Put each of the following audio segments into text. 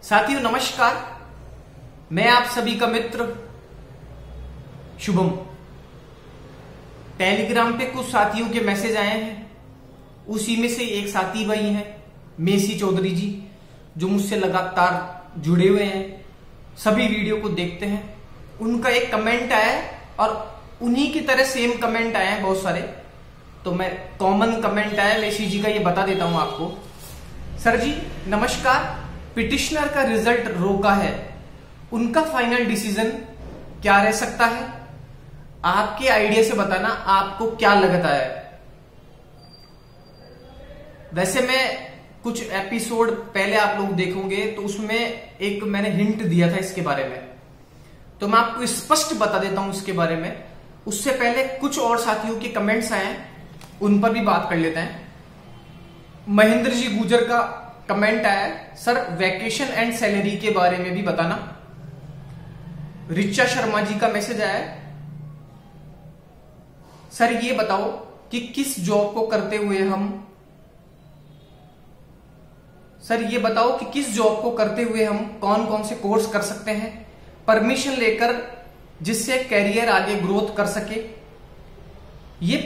साथियों नमस्कार, मैं आप सभी का मित्र शुभम। टेलीग्राम पे कुछ साथियों के मैसेज आए हैं, उसी में से एक साथी भाई हैं मेसी चौधरी जी, जो मुझसे लगातार जुड़े हुए हैं, सभी वीडियो को देखते हैं। उनका एक कमेंट आया है और उन्हीं की तरह सेम कमेंट आए हैं बहुत सारे, तो मैं कॉमन कमेंट आया मेसी जी का, ये बता देता हूं आपको। सर जी नमस्कार, पिटिशनर का रिजल्ट रोका है, उनका फाइनल डिसीजन क्या रह सकता है? आपके आइडिया से बताना, आपको क्या लगता है? वैसे मैं कुछ एपिसोड पहले आप लोग देखोगे तो उसमें एक मैंने हिंट दिया था इसके बारे में, तो मैं आपको स्पष्ट बता देता हूं इसके बारे में। उससे पहले कुछ और साथियों के कमेंट्स आए हैं, उन पर भी बात कर लेते हैं। महेंद्र जी गुजर का कमेंट आया है, सर वैकेशन एंड सैलरी के बारे में भी बताना। रिचा शर्मा जी का मैसेज आया है, सर ये बताओ कि किस जॉब को करते हुए हम कौन कौन से कोर्स कर सकते हैं परमिशन लेकर, जिससे कैरियर आगे ग्रोथ कर सके। ये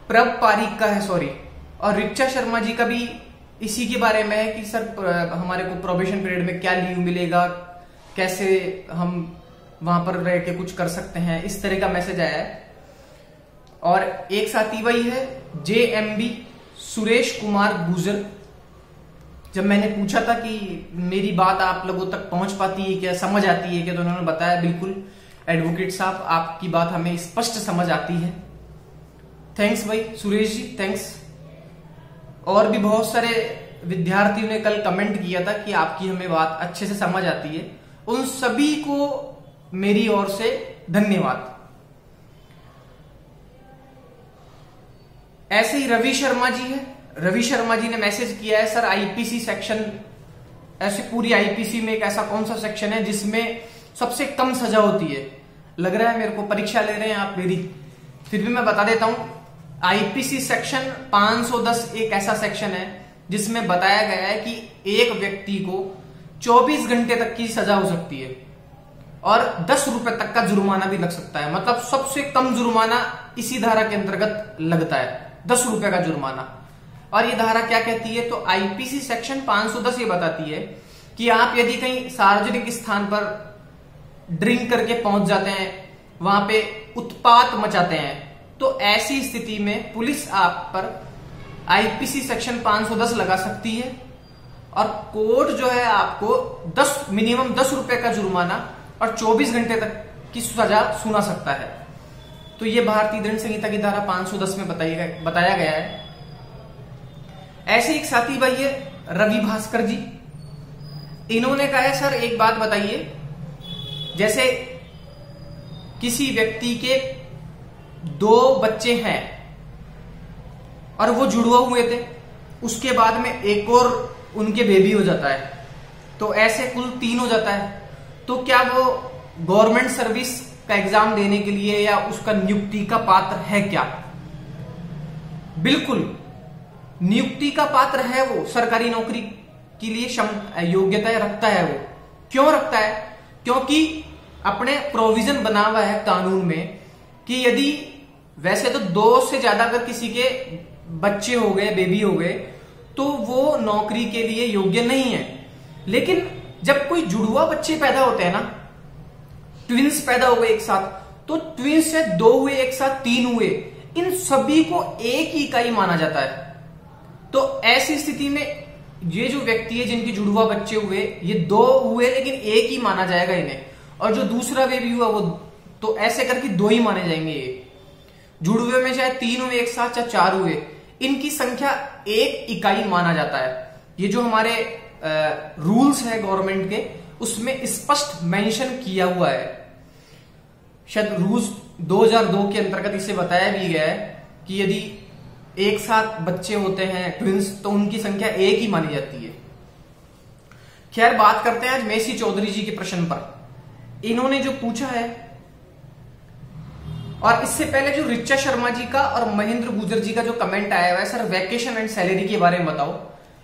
प्रभ पारिक का है, सॉरी। और रिचा शर्मा जी का भी इसी के बारे में है कि सर हमारे को प्रोबेशन पीरियड में क्या लीव मिलेगा, कैसे हम वहां पर रह के कुछ कर सकते हैं, इस तरह का मैसेज आया है। और एक साथी भाई है JMB सुरेश कुमार गुजर, जब मैंने पूछा था कि मेरी बात आप लोगों तक पहुंच पाती है क्या, समझ आती है क्या, तो उन्होंने बताया बिल्कुल एडवोकेट साहब, आपकी बात हमें स्पष्ट समझ आती है। थैंक्स भाई सुरेश जी, थैंक्स। और भी बहुत सारे विद्यार्थियों ने कल कमेंट किया था कि आपकी हमें बात अच्छे से समझ आती है, उन सभी को मेरी ओर से धन्यवाद। ऐसे ही रवि शर्मा जी है, रवि शर्मा जी ने मैसेज किया है, सर आईपीसी सेक्शन, ऐसे पूरी आईपीसी में एक ऐसा कौन सा सेक्शन है जिसमें सबसे कम सजा होती है? लग रहा है मेरे को परीक्षा ले रहे हैं आप मेरी, फिर भी मैं बता देता हूं। आईपीसी सेक्शन 510 एक ऐसा सेक्शन है जिसमें बताया गया है कि एक व्यक्ति को 24 घंटे तक की सजा हो सकती है और 10 रुपए तक का जुर्माना भी लग सकता है। मतलब सबसे कम जुर्माना इसी धारा के अंतर्गत लगता है, 10 रुपए का जुर्माना। और ये धारा क्या कहती है? तो आईपीसी सेक्शन 510 ये बताती है कि आप यदि कहीं सार्वजनिक स्थान पर ड्रिंक करके पहुंच जाते हैं, वहां पे उत्पात मचाते हैं, तो ऐसी स्थिति में पुलिस आप पर आईपीसी सेक्शन 510 लगा सकती है और कोर्ट जो है आपको मिनिमम 10 रुपए का जुर्माना और 24 घंटे तक की सजा सुना सकता है। तो ये भारतीय दंड संहिता की धारा 510 में बताया गया है। ऐसे एक साथी भाई है रवि भास्कर जी, इन्होंने कहा है, सर एक बात बताइए, जैसे किसी व्यक्ति के 2 बच्चे हैं और वो जुड़वा हुए थे, उसके बाद में एक और उनके बेबी हो जाता है, तो ऐसे कुल 3 हो जाता है, तो क्या वो गवर्नमेंट सर्विस का एग्जाम देने के लिए या उसका नियुक्ति का पात्र है क्या? बिल्कुल नियुक्ति का पात्र है, वो सरकारी नौकरी के लिए योग्यता रखता है। वो क्यों रखता है? क्योंकि अपने प्रोविजन बना हुआ है कानून में कि यदि वैसे तो 2 से ज्यादा अगर किसी के बच्चे हो गए, बेबी हो गए, तो वो नौकरी के लिए योग्य नहीं है। लेकिन जब कोई जुड़वा बच्चे पैदा होते हैं ना, ट्विंस पैदा हो गए एक साथ, तो ट्विंस से 2 हुए, एक साथ 3 हुए, इन सभी को एक ही इकाई माना जाता है। तो ऐसी स्थिति में ये जो व्यक्ति है जिनके जुड़वा बच्चे हुए, ये 2 हुए लेकिन एक ही माना जाएगा इन्हें, और जो दूसरा बेबी हुआ वो, तो ऐसे करके 2 ही माने जाएंगे। ये जुड़वे में चाहे 3 हुए एक साथ, चाहे 4 हुए, इनकी संख्या एक इकाई माना जाता है। ये जो हमारे रूल्स है गवर्नमेंट के, उसमें स्पष्ट मेंशन किया हुआ है। शायद रूल्स 2002 के अंतर्गत इसे बताया भी गया है कि यदि एक साथ बच्चे होते हैं ट्विंस, तो उनकी संख्या एक ही मानी जाती है। खैर बात करते हैं आज मेसी चौधरी जी के प्रश्न पर। इन्होंने जो पूछा है, और इससे पहले जो रिचा शर्मा जी का और महेंद्र गुजर जी का जो कमेंट आया हुआ है, सर वैकेशन एंड सैलरी के बारे में बताओ,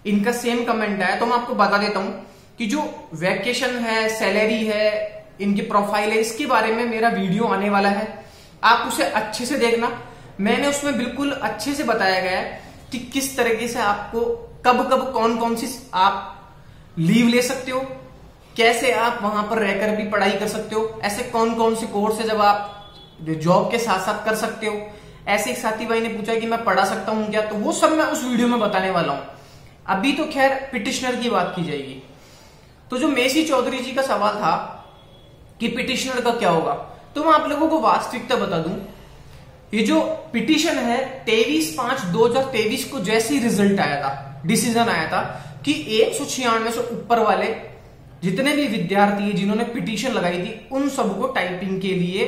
इनका सेम कमेंट आया, तो मैं आपको बता देता हूं कि जो वैकेशन है, सैलरी है, इनकी प्रोफाइल है, इसके बारे में मेरा वीडियो आने वाला है। आप उसे अच्छे से देखना। मैंने उसमें बिल्कुल अच्छे से बताया गया है कि किस तरीके से आपको कब कब कौन कौन सी आप लीव ले सकते हो, कैसे आप वहां पर रहकर भी पढ़ाई कर सकते हो, ऐसे कौन कौन से कोर्स है जब आप जॉब के साथ साथ कर सकते हो। ऐसे एक साथी भाई ने पूछा कि मैं पढ़ा सकता हूं क्या, तो वो सब मैं उस वीडियो में बताने वाला हूं। अभी तो खैर पिटिशनर की बात की जाएगी। तो जो मेसी चौधरी जी का सवाल था कि पिटिशनर का क्या होगा, तो मैं आप लोगों को वास्तविकता बता दूं, ये जो पिटिशन है 23/5/2023 को जैसे ही रिजल्ट आया था, डिसीजन आया था कि 196 से ऊपर वाले जितने भी विद्यार्थी जिन्होंने पिटीशन लगाई थी उन सबको टाइपिंग के लिए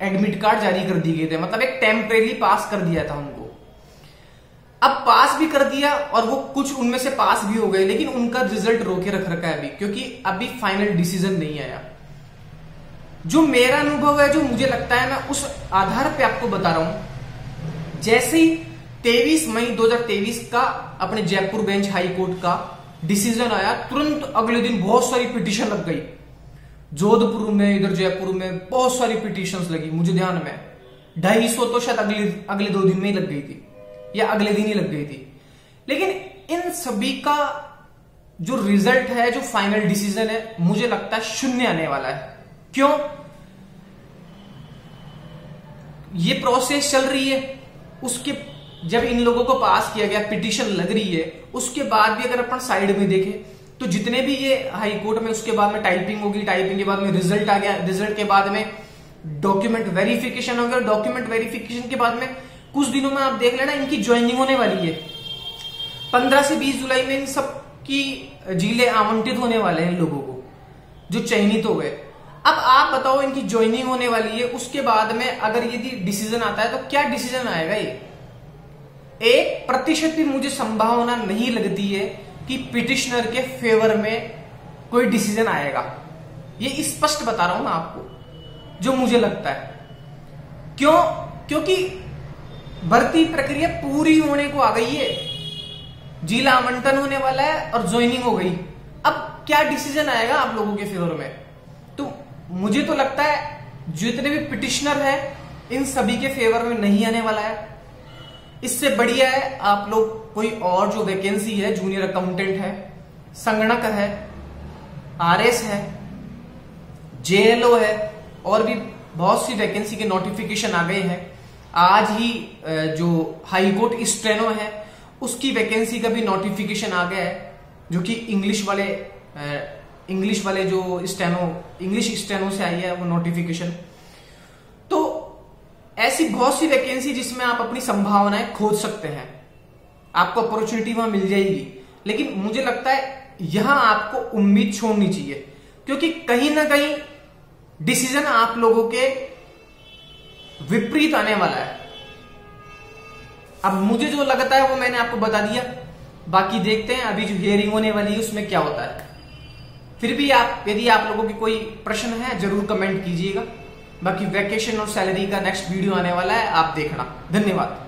एडमिट कार्ड जारी कर दिए गए थे। मतलब एक टेम्परेरी पास कर दिया था उनको। अब पास भी कर दिया और वो कुछ उनमें से पास भी हो गए, लेकिन उनका रिजल्ट रोके रख रखा है अभी, क्योंकि अभी फाइनल डिसीजन नहीं आया। जो मेरा अनुभव है, जो मुझे लगता है, मैं उस आधार पे आपको बता रहा हूं। जैसे ही 23 मई 2023 का अपने जयपुर बेंच हाई कोर्ट का डिसीजन आया, तुरंत अगले दिन बहुत सारी पिटीशन लग गई। जोधपुर में, इधर जयपुर में बहुत सारी पिटीशंस लगी। मुझे ध्यान में 250 तो शायद अगले 2 दिन में ही लग गई थी, या अगले दिन ही लग गई थी। लेकिन इन सभी का जो रिजल्ट है, जो फाइनल डिसीजन है, मुझे लगता है 0 आने वाला है। क्यों? ये प्रोसेस चल रही है, उसके जब इन लोगों को पास किया गया, पिटीशन लग रही है, उसके बाद भी अगर अपन साइड में देखें तो जितने भी ये हाई कोर्ट में, उसके बाद में टाइपिंग होगी, टाइपिंग के बाद में रिजल्ट आ गया, रिजल्ट के बाद में डॉक्यूमेंट वेरिफिकेशन हो गया, डॉक्यूमेंट वेरिफिकेशन के बाद में कुछ दिनों में आप देख लेना इनकी ज्वाइनिंग होने वाली है। 15 से 20 जुलाई में इन सब की जिले आवंटित होने वाले हैं लोगों को, जो चयनित हो गए। अब आप बताओ, इनकी ज्वाइनिंग होने वाली है, उसके बाद में अगर यदि डिसीजन आता है तो क्या डिसीजन आएगा? ये 1% भी मुझे संभावना नहीं लगती है कि पिटिशनर के फेवर में कोई डिसीजन आएगा। ये स्पष्ट बता रहा हूं मैं आपको, जो मुझे लगता है। क्यों? क्योंकि भर्ती प्रक्रिया पूरी होने को आ गई है, जिला आवंटन होने वाला है और ज्वाइनिंग हो गई। अब क्या डिसीजन आएगा आप लोगों के फेवर में? तो मुझे तो लगता है जितने भी पिटिशनर है इन सभी के फेवर में नहीं आने वाला है। इससे बढ़िया है आप लोग कोई और जो वैकेंसी है, जूनियर अकाउंटेंट है, संगणक है, आरएस है, जेएलओ है, और भी बहुत सी वैकेंसी के नोटिफिकेशन आ गए हैं। आज ही जो हाई कोर्ट स्टेनो है उसकी वैकेंसी का भी नोटिफिकेशन आ गया है, जो कि इंग्लिश वाले जो इंग्लिश स्टेनो से आई है वो नोटिफिकेशन। तो ऐसी बहुत सी वैकेंसी जिसमें आप अपनी संभावनाएं खोज सकते हैं, आपको अपॉर्चुनिटी वहां मिल जाएगी। लेकिन मुझे लगता है यहां आपको उम्मीद छोड़नी चाहिए, क्योंकि कहीं ना कहीं डिसीजन आप लोगों के विपरीत आने वाला है। अब मुझे जो लगता है वो मैंने आपको बता दिया, बाकी देखते हैं अभी जो हियरिंग होने वाली है उसमें क्या होता है। फिर भी यदि आप लोगों की कोई प्रश्न है जरूर कमेंट कीजिएगा। बाकी वैकेशन और सैलरी का नेक्स्ट वीडियो आने वाला है, आप देखना। धन्यवाद।